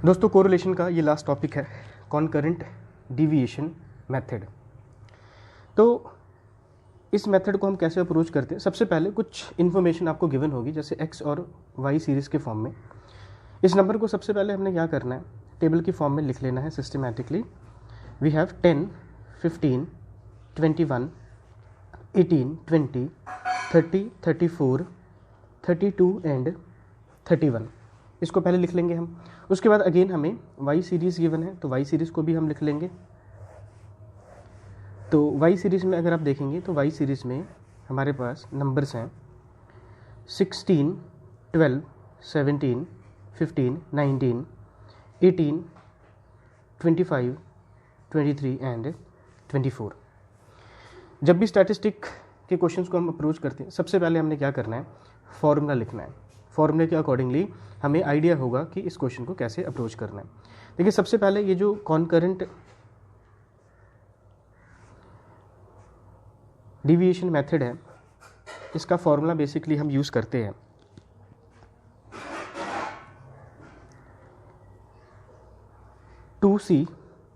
दोस्तों कोरिलेशन का ये लास्ट टॉपिक है, कॉनकरेंट डिविएशन मेथड। तो इस मेथड को हम कैसे अप्रोच करते हैं, सबसे पहले कुछ इन्फॉर्मेशन आपको गिवन होगी, जैसे एक्स और वाई सीरीज़ के फॉर्म में। इस नंबर को सबसे पहले हमने क्या करना है, टेबल की फॉर्म में लिख लेना है सिस्टमैटिकली। We have 10, 15, 21, 18, 20, 30, 34, 32 and 31। इसको पहले लिख लेंगे हम। उसके बाद अगेन हमें वाई सीरीज़ गिवन है, तो वाई सीरीज़ को भी हम लिख लेंगे। तो वाई सीरीज़ में अगर आप देखेंगे तो वाई सीरीज़ में हमारे पास नंबर्स हैं 16, 12, 17, 15, 19, 18, 25, 23 एंड 24। जब भी स्टैटिस्टिक के क्वेश्चंस को हम अप्रोच करते हैं, सबसे पहले हमने क्या करना है, फॉर्मूला लिखना है। फॉर्मूले के अकॉर्डिंगली हमें आइडिया होगा कि इस क्वेश्चन को कैसे अप्रोच करना है। देखिए सबसे पहले ये जो कॉनकरेंट डिविएशन मेथड है, इसका फॉर्मूला बेसिकली हम यूज़ करते हैं 2c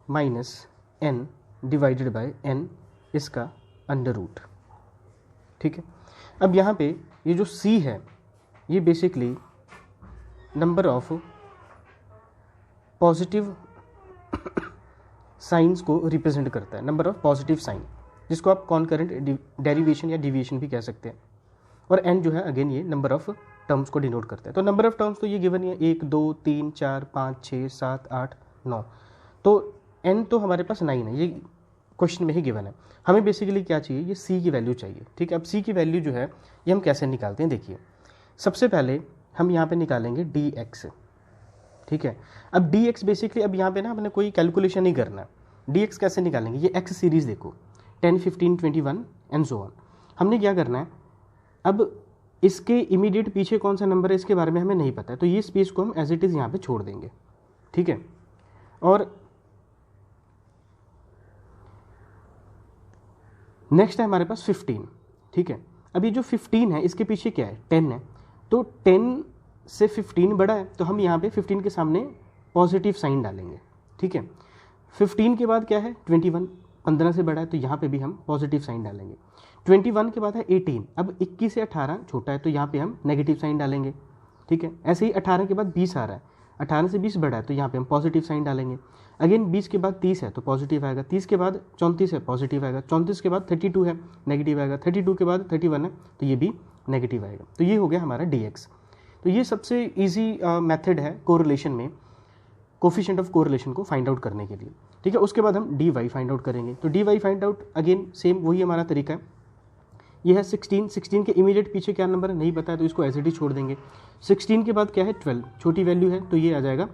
minus n divided by n इसका अंडर रूट। ठीक है, अब यहाँ पे ये जो c है ये basically number of positive science को रिप्रेजेंट करता है, नंबर ऑफ पॉजिटिव साइन, जिसको आप कॉनकरेंट डेरिवेशन या डिविएशन भी कह सकते हैं। और n जो है अगेन ये नंबर ऑफ टर्म्स को डिनोट करता है। तो नंबर ऑफ टर्म्स तो ये गिवन है 1, 2, 3, 4, 5, 6, 7, 8, 9। तो n तो हमारे पास 9 है, ये क्वेश्चन में ही गिवन है। हमें बेसिकली क्या चाहिए, ये c की वैल्यू चाहिए। ठीक है, अब c की वैल्यू जो है ये हम कैसे निकालते हैं, देखिए सबसे पहले हम यहाँ पे निकालेंगे dx। ठीक है, अब dx बेसिकली अब यहाँ पे ना अपने कोई कैलकुलेशन नहीं करना। dx कैसे निकालेंगे, ये x सीरीज़ देखो 10, 15, 21 एंड सो ऑन। हमने क्या करना है, अब इसके इमीडिएट पीछे कौन सा नंबर है इसके बारे में हमें नहीं पता है, तो ये स्पेस को हम एज इट इज़ यहाँ पे छोड़ देंगे। ठीक है, और नेक्स्ट है हमारे पास 15। ठीक है, अब ये जो 15 है इसके पीछे क्या है, 10 है, तो 10 से 15 बड़ा है, तो हम यहाँ पे 15 के सामने पॉजिटिव साइन डालेंगे। ठीक है, 15 के बाद क्या है 21, 15 से बड़ा है, तो यहाँ पे भी हम पॉजिटिव साइन डालेंगे। 21 के बाद है 18, अब 21 से 18 छोटा है, तो यहाँ पे हम नेगेटिव साइन डालेंगे। ठीक है, ऐसे ही 18 के बाद 20 आ रहा है, 18 से 20 बड़ा है, तो यहाँ पे हम पॉजिटिव साइन डालेंगे। अगेन 20 के बाद 30 है तो पॉजिटिव आएगा, 30 के बाद 34 है पॉजिटिव आएगा, 34 के बाद 32 है नेगेटिव आएगा, 32 के बाद 31 है तो ये भी नेगेटिव आएगा। तो ये हो गया हमारा dx। तो ये सबसे इजी मेथड है कोरिलेशन में, कोफिशिएंट ऑफ कोरिलेशन को फाइंड आउट करने के लिए। ठीक है, उसके बाद हम dy फाइंड आउट करेंगे। तो dy find out again same वही हमारा तरीका है। ये है 16 के इमीडिएट पीछे क्या नंबर है नहीं पता है, तो इसको एज इट इज छोड़ देंगे। 16 के बाद क्या है 12, छोटी वैल्यू है तो ये आ जाएगा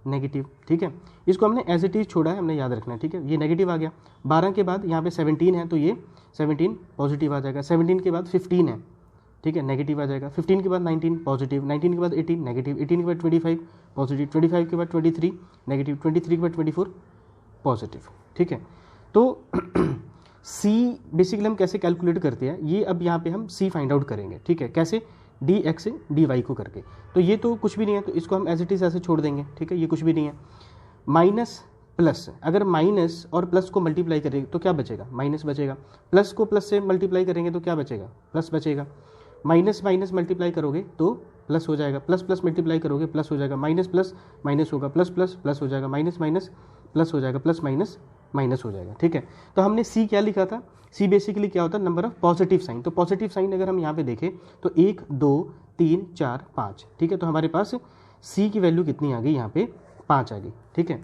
नेगेटिव। ठीक है, इसको हमने एज इट इज छोड़ा है, हमने याद रखना है। ठीक है, ये नेगेटिव आ गया। 12 के बाद यहाँ पे 17 है तो ये 17 पॉजिटिव आ जाएगा। 17 के बाद 15 है, ठीक है, नेगेटिव आ जाएगा। 15 के बाद 19 पॉजिटिव, 19 के बाद 18 नेगेटिव, 18 के बाद 25 पॉजिटिव, 25 के बाद 23 नेगेटिव, 23 के बाद 24 पॉजिटिव। ठीक है, तो c बेसिकली हम कैसे कैलकुलेट करते हैं, ये अब यहाँ पे हम c फाइंड आउट करेंगे। ठीक है, कैसे, dx dy को करके। तो ये तो कुछ भी नहीं है, तो इसको हम एज इट इज ऐसे छोड़ देंगे। ठीक है, ये कुछ भी नहीं है। माइनस प्लस, अगर माइनस और प्लस को मल्टीप्लाई करेंगे तो क्या बचेगा, माइनस बचेगा। प्लस को प्लस से मल्टीप्लाई करेंगे तो क्या बचेगा, प्लस बचेगा। माइनस माइनस मल्टीप्लाई करोगे तो प्लस हो जाएगा, प्लस प्लस मल्टीप्लाई करोगे प्लस हो जाएगा, माइनस प्लस माइनस होगा, प्लस प्लस प्लस हो जाएगा, माइनस माइनस प्लस हो जाएगा, प्लस माइनस माइनस हो जाएगा। ठीक है, तो हमने c क्या लिखा था, c बेसिकली क्या होता है, नंबर ऑफ पॉजिटिव साइन। तो पॉजिटिव साइन अगर हम यहाँ पे देखें तो 1, 2, 3, 4, 5। ठीक है, तो हमारे पास c की वैल्यू कितनी आ गई, यहाँ पे 5 आ गई। ठीक है,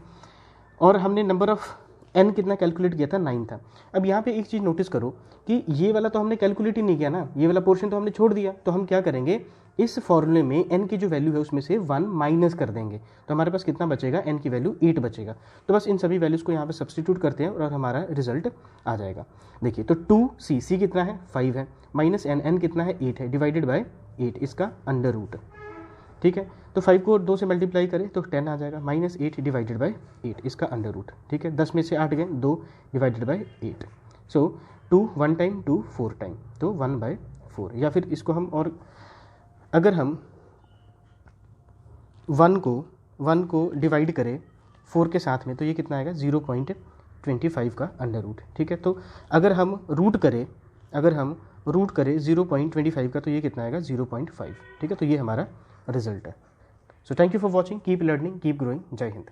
और हमने नंबर ऑफ n कितना कैलकुलेट किया था, 9 था। अब यहाँ पे एक चीज़ नोटिस करो कि ये वाला तो हमने कैलकुलेट ही नहीं किया ना, ये वाला पोर्शन तो हमने छोड़ दिया। तो हम क्या करेंगे, इस फॉर्मूले में n की जो वैल्यू है उसमें से 1 माइनस कर देंगे, तो हमारे पास कितना बचेगा, n की वैल्यू 8 बचेगा। तो बस इन सभी वैल्यूज़ को यहाँ पे सब्सटीट्यूट करते हैं और हमारा रिजल्ट आ जाएगा। देखिए, तो 2c कितना है 5 है, माइनस n कितना है 8 है, डिवाइडेड बाय 8 इसका अंडर रूट। ठीक है, तो 5 को 2 से मल्टीप्लाई करें तो 10 आ जाएगा, माइनस 8 डिवाइडेड बाय 8 इसका अंडर रूट। ठीक है, 10 में से 8 गए, 2 divided by 8। So 2 1 time, 2 4 time, तो 1/4। या फिर इसको हम, और अगर हम 1 को 1 को डिवाइड करें 4 के साथ में तो ये कितना आएगा 0.25 का अंडर रूट। ठीक है, तो अगर हम रूट करें 0.25 का तो ये कितना आएगा 0.5। ठीक है, तो ये हमारा रिजल्ट है। So thank you for watching, keep learning, keep growing. जय हिंद।